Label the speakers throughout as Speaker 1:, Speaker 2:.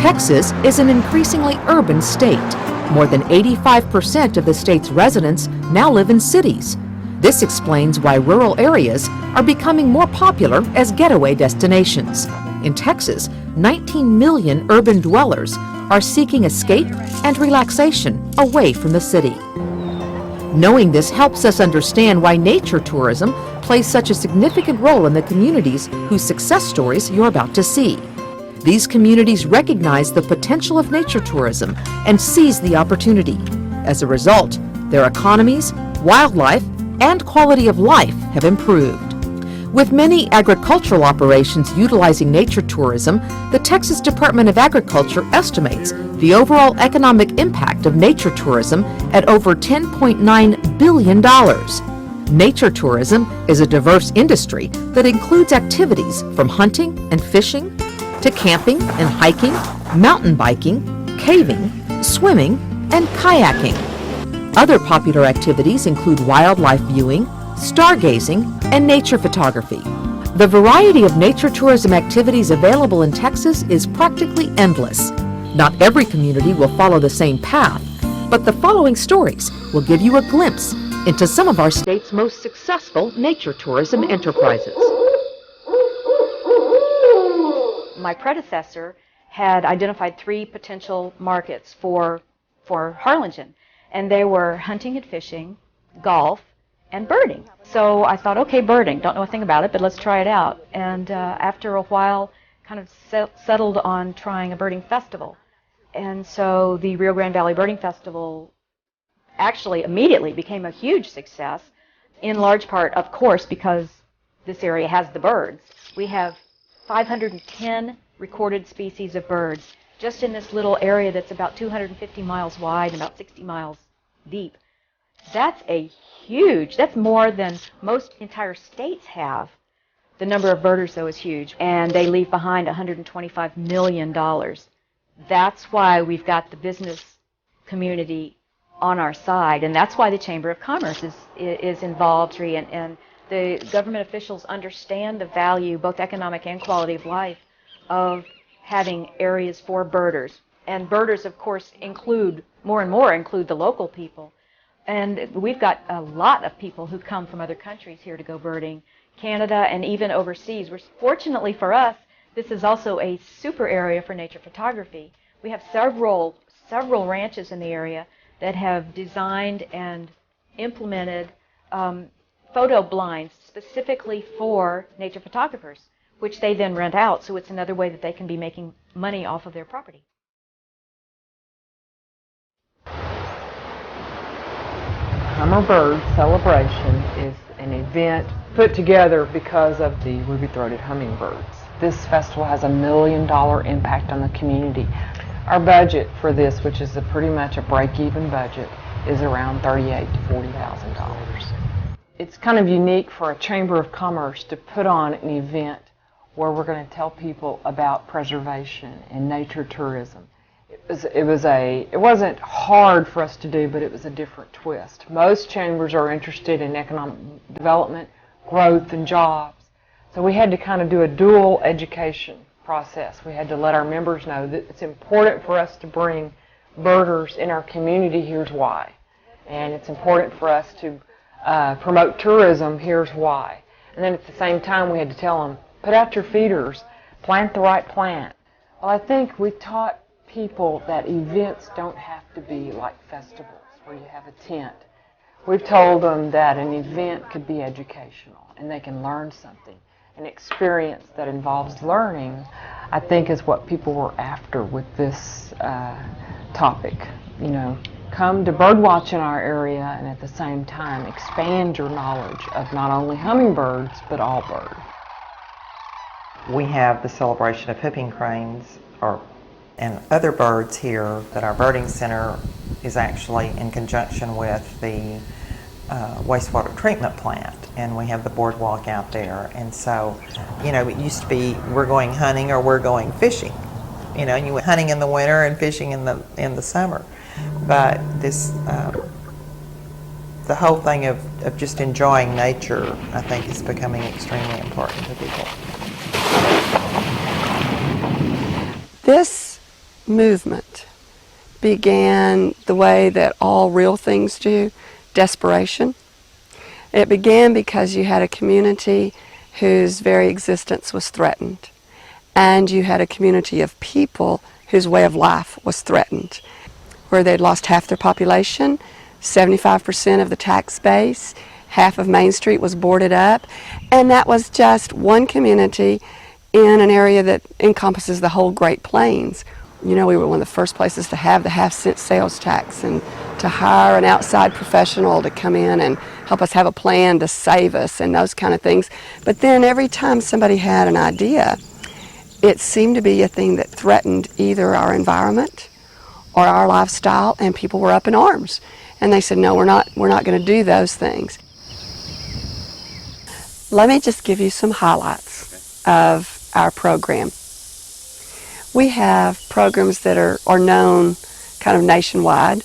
Speaker 1: Texas is an increasingly urban state. More than 85% of the state's residents now live in cities. This explains why rural areas are becoming more popular as getaway destinations. In Texas, 19 million urban dwellers are seeking escape and relaxation away from the city. Knowing this helps us understand why nature tourism plays such a significant role in the communities whose success stories you're about to see. These communities recognize the potential of nature tourism and seize the opportunity. As a result, their economies, wildlife, and quality of life have improved. With many agricultural operations utilizing nature tourism, the Texas Department of Agriculture estimates the overall economic impact of nature tourism at over $10.9 billion. Nature tourism is a diverse industry that includes activities from hunting and fishing to camping and hiking, mountain biking, caving, swimming, and kayaking. Other popular activities include wildlife viewing, stargazing, and nature photography. The variety of nature tourism activities available in Texas is practically endless. Not every community will follow the same path, but the following stories will give you a glimpse into some of our state's most successful nature tourism enterprises.
Speaker 2: My predecessor had identified 3 potential markets for Harlingen, and they were hunting and fishing, golf, and birding. So I thought, okay, birding, don't know a thing about it, but let's try it out. And after a while, kind of settled on trying a birding festival. And so the Rio Grande Valley Birding Festival actually immediately became a huge success, in large part, of course, because this area has the birds. We have 510 recorded species of birds just in this little area that's about 250 miles wide and about 60 miles deep. That's that's more than most entire states have. The number of birders, though, is huge, and they leave behind $125 million. That's why we've got the business community on our side, and that's why the Chamber of Commerce is involved, and the government officials understand the value, both economic and quality of life, of having areas for birders. And birders, of course, more and more include the local people. And we've got a lot of people who come from other countries here to go birding, Canada and even overseas. Fortunately for us, this is also a super area for nature photography. We have several ranches in the area that have designed and implemented photo blinds specifically for nature photographers, which they then rent out, so it's another way that they can be making money off of their property.
Speaker 3: Hummingbird Celebration is an event put together because of the ruby-throated hummingbirds. This festival has $1 million impact on the community. Our budget for this, which is pretty much a break-even budget, is around $38,000 to $40,000. It's kind of unique for a Chamber of Commerce to put on an event where we're going to tell people about preservation and nature tourism. It wasn't hard for us to do, but it was a different twist. Most chambers are interested in economic development, growth, and jobs. So we had to kind of do a dual education process. We had to let our members know that it's important for us to bring birders in our community, here's why. And it's important for us to promote tourism, here's why. And then at the same time we had to tell them, put out your feeders, plant the right plant. Well, I think we taught people that events don't have to be like festivals where you have a tent. We've told them that an event could be educational and they can learn something. An experience that involves learning, I think, is what people were after with this topic. You know, come to birdwatch in our area and at the same time expand your knowledge of not only hummingbirds but all birds.
Speaker 4: We have the celebration of whooping cranes and other birds here that our birding center is actually in conjunction with the wastewater treatment plant, and we have the boardwalk out there. And so, you know, it used to be we're going hunting or we're going fishing. You know, and you went hunting in the winter and fishing in the summer. But this, the whole thing of just enjoying nature, I think, is becoming extremely important to people.
Speaker 5: This movement began the way that all real things do, desperation. It began because you had a community whose very existence was threatened, and you had a community of people whose way of life was threatened, where they'd lost half their population, 75% of the tax base, half of Main Street was boarded up, and that was just one community in an area that encompasses the whole Great Plains. You know, we were one of the first places to have the half-cent sales tax and to hire an outside professional to come in and help us have a plan to save us and those kind of things. But then every time somebody had an idea, it seemed to be a thing that threatened either our environment or our lifestyle, and people were up in arms. And they said, no, we're not going to do those things. Let me just give you some highlights of our program. We have programs that are known kind of nationwide,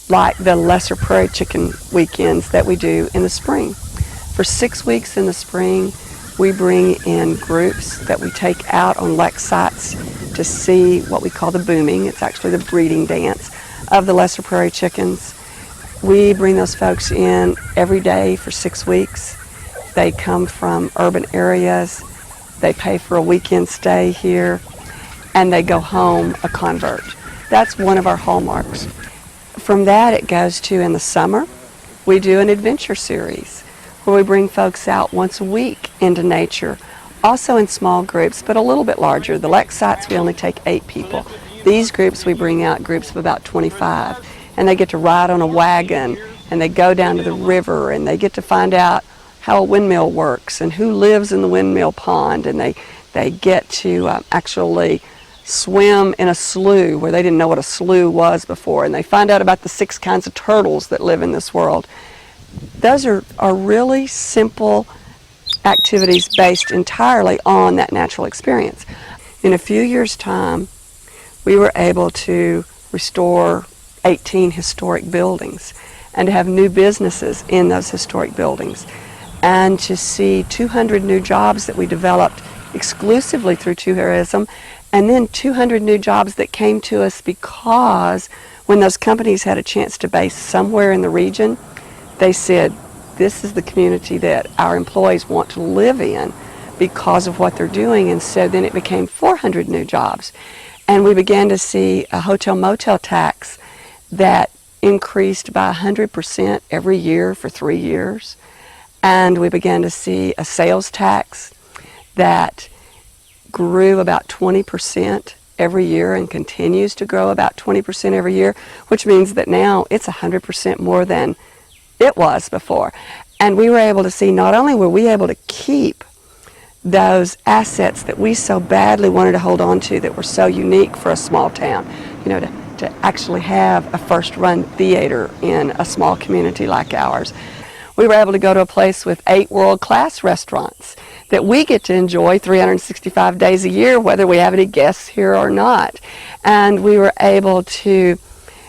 Speaker 5: like the Lesser Prairie Chicken weekends that we do in the spring. For 6 weeks in the spring, we bring in groups that we take out on lek sites to see what we call the booming. It's actually the breeding dance of the Lesser Prairie chickens. We bring those folks in every day for 6 weeks. They come from urban areas. They pay for a weekend stay here, and they go home a convert. That's one of our hallmarks. From that, it goes to, in the summer, we do an adventure series where we bring folks out once a week into nature, also in small groups, but a little bit larger. The lek sites, we only take 8 people. These groups, we bring out groups of about 25, and they get to ride on a wagon, and they go down to the river, and they get to find out how a windmill works and who lives in the windmill pond, and they get to actually swim in a slough where they didn't know what a slough was before, and they find out about the 6 kinds of turtles that live in this world. Those are really simple activities based entirely on that natural experience. In a few years' time, we were able to restore 18 historic buildings and to have new businesses in those historic buildings, and to see 200 new jobs that we developed exclusively through tourism, and then 200 new jobs that came to us because when those companies had a chance to base somewhere in the region, they said, this is the community that our employees want to live in because of what they're doing. And so then it became 400 new jobs. And we began to see a hotel-motel tax that increased by 100% every year for 3 years. And we began to see a sales tax that grew about 20% every year and continues to grow about 20% every year, which means that now it's 100% more than it was before. And we were able to see, not only were we able to keep those assets that we so badly wanted to hold on to, that were so unique for a small town, you know, to actually have a first-run theater in a small community like ours. We were able to go to a place with 8 world-class restaurants that we get to enjoy 365 days a year, whether we have any guests here or not. And we were able to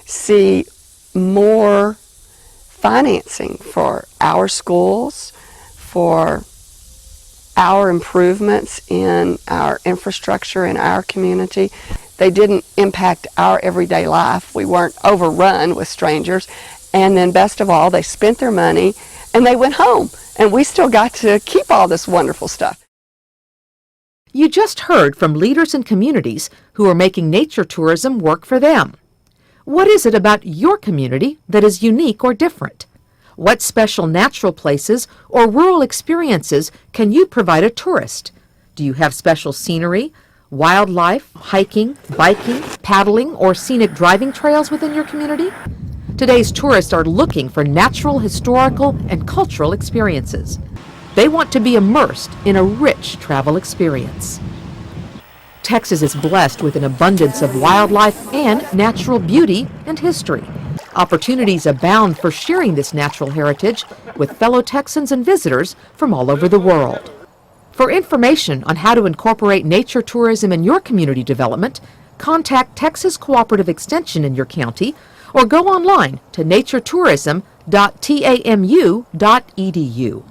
Speaker 5: see more financing for our schools, for our improvements in our infrastructure in our community. They didn't impact our everyday life. We weren't overrun with strangers. And then best of all, they spent their money and they went home. And we still got to keep all this wonderful stuff.
Speaker 1: You just heard from leaders in communities who are making nature tourism work for them. What is it about your community that is unique or different? What special natural places or rural experiences can you provide a tourist? Do you have special scenery, wildlife, hiking, biking, paddling, or scenic driving trails within your community? Today's tourists are looking for natural, historical, and cultural experiences. They want to be immersed in a rich travel experience. Texas is blessed with an abundance of wildlife and natural beauty and history. Opportunities abound for sharing this natural heritage with fellow Texans and visitors from all over the world. For information on how to incorporate nature tourism in your community development, contact Texas Cooperative Extension in your county or go online to naturetourism.tamu.edu.